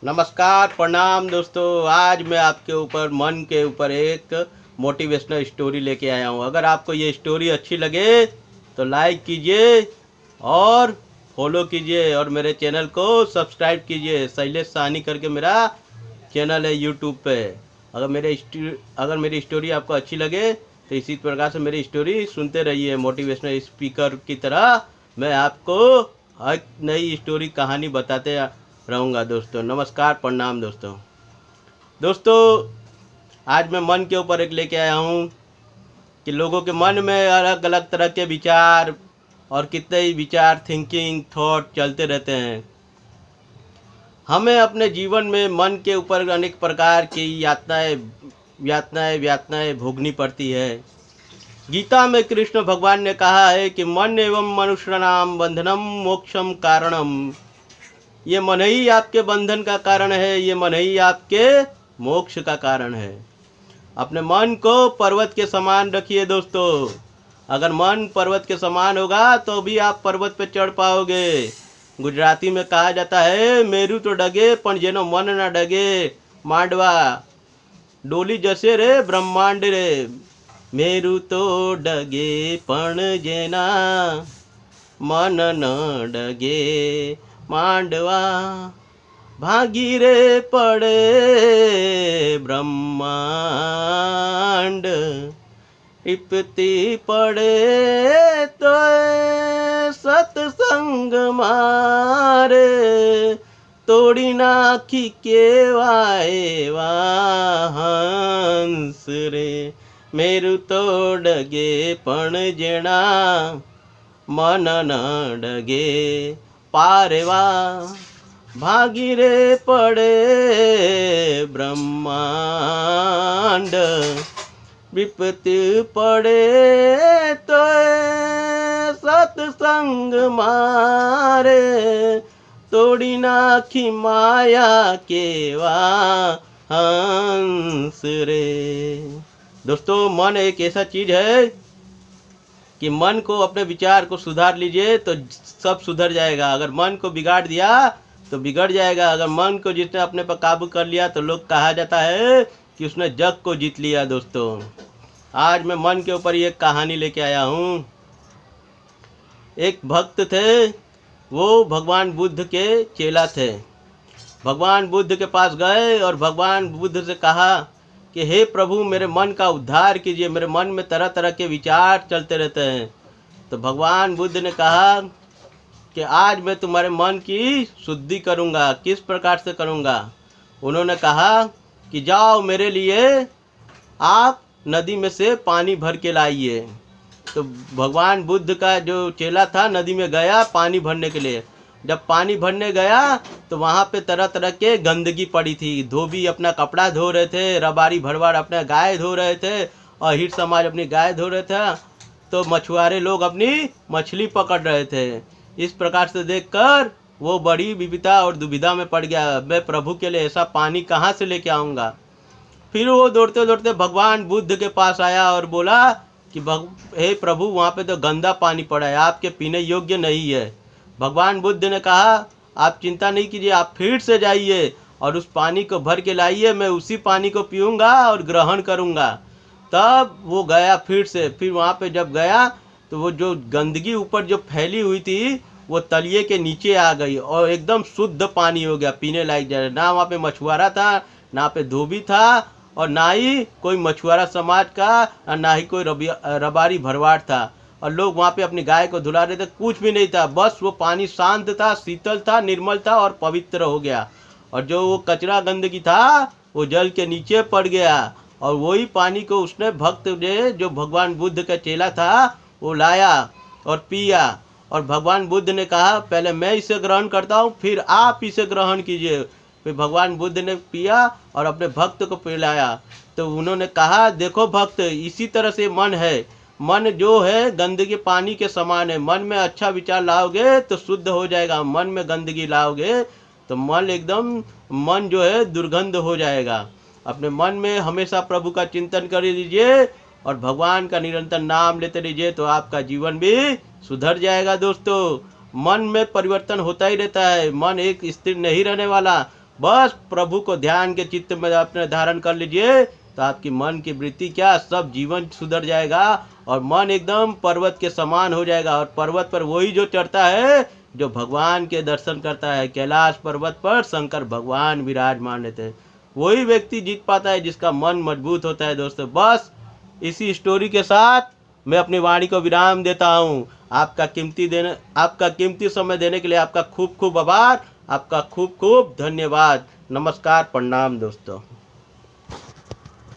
नमस्कार प्रणाम दोस्तों। आज मैं आपके ऊपर मन के ऊपर एक मोटिवेशनल स्टोरी लेके आया हूँ। अगर आपको ये स्टोरी अच्छी लगे तो लाइक कीजिए और फॉलो कीजिए और मेरे चैनल को सब्सक्राइब कीजिए। शैलेश साहनी करके मेरा चैनल है यूट्यूब पे। अगर मेरी स्टोरी आपको अच्छी लगे तो इसी प्रकार से मेरी स्टोरी सुनते रहिए। मोटिवेशनल स्पीकर की तरह मैं आपको हर नई स्टोरी कहानी बताते रहूँगा दोस्तों। नमस्कार प्रणाम दोस्तों। आज मैं मन के ऊपर एक लेके आया हूँ कि लोगों के मन में अलग अलग तरह के विचार और कितने ही विचार थिंकिंग थॉट चलते रहते हैं। हमें अपने जीवन में मन के ऊपर अनेक प्रकार की यातनाएं भोगनी पड़ती है। गीता में कृष्ण भगवान ने कहा है कि मन एवं मनुष्याणाम बंधनम मोक्षम कारणम। ये मन ही आपके बंधन का कारण है, ये मन ही आपके मोक्ष का कारण है। अपने मन को पर्वत के समान रखिए दोस्तों। अगर मन पर्वत के समान होगा तो भी आप पर्वत पे चढ़ पाओगे। गुजराती में कहा जाता है, मेरू तो डगे पण जेनो मन ना डगे मांडवा डोली जसे रे ब्रह्मांड रे। मेरू तो डगे पण जेना मन न डगे मांडवा भागी रे पड़े ब्रह्मांड। इपती पड़े तो सत्संग मारे तोड़ी नाखी केवाए हंस रे। मेरू तो डगे पण जेना मन न डगे पारेवा भागी रे पड़े ब्रह्मांड। विपत्ति पड़े तो सत्संग मारे तोड़ी नाखी माया केवा हंस रे। दोस्तों, मन एक ऐसा चीज है कि मन को अपने विचार को सुधार लीजिए तो सब सुधर जाएगा। अगर मन को बिगाड़ दिया तो बिगड़ जाएगा। अगर मन को जिसने अपने पर काबू कर लिया तो लोग कहा जाता है कि उसने जग को जीत लिया। दोस्तों, आज मैं मन के ऊपर ये कहानी लेके आया हूँ। एक भक्त थे, वो भगवान बुद्ध के चेला थे। भगवान बुद्ध के पास गए और भगवान बुद्ध से कहा कि हे प्रभु, मेरे मन का उद्धार कीजिए, मेरे मन में तरह तरह के विचार चलते रहते हैं। तो भगवान बुद्ध ने कहा कि आज मैं तुम्हारे मन की शुद्धि करूँगा। किस प्रकार से करूँगा? उन्होंने कहा कि जाओ, मेरे लिए आप नदी में से पानी भर के लाइए। तो भगवान बुद्ध का जो चेला था नदी में गया पानी भरने के लिए। जब पानी भरने गया तो वहाँ पे तरह तरह के गंदगी पड़ी थी। धोबी अपना कपड़ा धो रहे थे, रबारी भरवाड़ अपना गाय धो रहे थे और हिट समाज अपनी गाय धो रहे थे, तो मछुआरे लोग अपनी मछली पकड़ रहे थे। इस प्रकार से देखकर वो बड़ी विविधता और दुविधा में पड़ गया। मैं प्रभु के लिए ऐसा पानी कहाँ से लेके आऊँगा? फिर वो दौड़ते दौड़ते भगवान बुद्ध के पास आया और बोला कि हे प्रभु, वहाँ पे तो गंदा पानी पड़ा है, आपके पीने योग्य नहीं है। भगवान बुद्ध ने कहा, आप चिंता नहीं कीजिए, आप फिर से जाइए और उस पानी को भर के लाइए, मैं उसी पानी को पीऊँगा और ग्रहण करूँगा। तब वो गया फिर से। फिर वहाँ पे जब गया तो वो जो गंदगी ऊपर जो फैली हुई थी वो तलिए के नीचे आ गई और एकदम शुद्ध पानी हो गया, पीने लायक जा। ना वहाँ पे मछुआरा था, ना पे धोबी था और ना ही कोई मछुआरा समाज का, ना ही कोई रबारी भरवाड़ था। और लोग वहाँ पे अपनी गाय को धुला रहे थे, कुछ भी नहीं था। बस वो पानी शांत था, शीतल था, निर्मल था और पवित्र हो गया। और जो वो कचरा गंदगी था वो जल के नीचे पड़ गया। और वही पानी को उसने भक्त ने, जो भगवान बुद्ध का चेला था, वो लाया और पिया। और भगवान बुद्ध ने कहा, पहले मैं इसे ग्रहण करता हूँ, फिर आप इसे ग्रहण कीजिए। फिर भगवान बुद्ध ने पिया और अपने भक्त को पिलाया। तो उन्होंने कहा, देखो भक्त, इसी तरह से मन है। मन जो है गंदगी पानी के समान है। मन में अच्छा विचार लाओगे तो शुद्ध हो जाएगा, मन में गंदगी लाओगे तो मन जो है दुर्गंध हो जाएगा। अपने मन में हमेशा प्रभु का चिंतन कर लीजिए और भगवान का निरंतर नाम लेते रहिए तो आपका जीवन भी सुधर जाएगा। दोस्तों, मन में परिवर्तन होता ही रहता है। मन एक स्थिर नहीं रहने वाला। बस प्रभु को ध्यान के चित्त में अपने धारण कर लीजिए, तो आपकी मन की वृत्ति क्या, सब जीवन सुधर जाएगा और मन एकदम पर्वत के समान हो जाएगा। और पर्वत पर वही जो चढ़ता है जो भगवान के दर्शन करता है। कैलाश पर्वत पर शंकर भगवान विराजमान रहते हैं। वही व्यक्ति जीत पाता है जिसका मन मजबूत होता है। दोस्तों, बस इसी स्टोरी के साथ मैं अपनी वाणी को विराम देता हूँ। आपका कीमती समय देने के लिए आपका खूब खूब आभार, आपका खूब खूब धन्यवाद। नमस्कार, प्रणाम दोस्तों।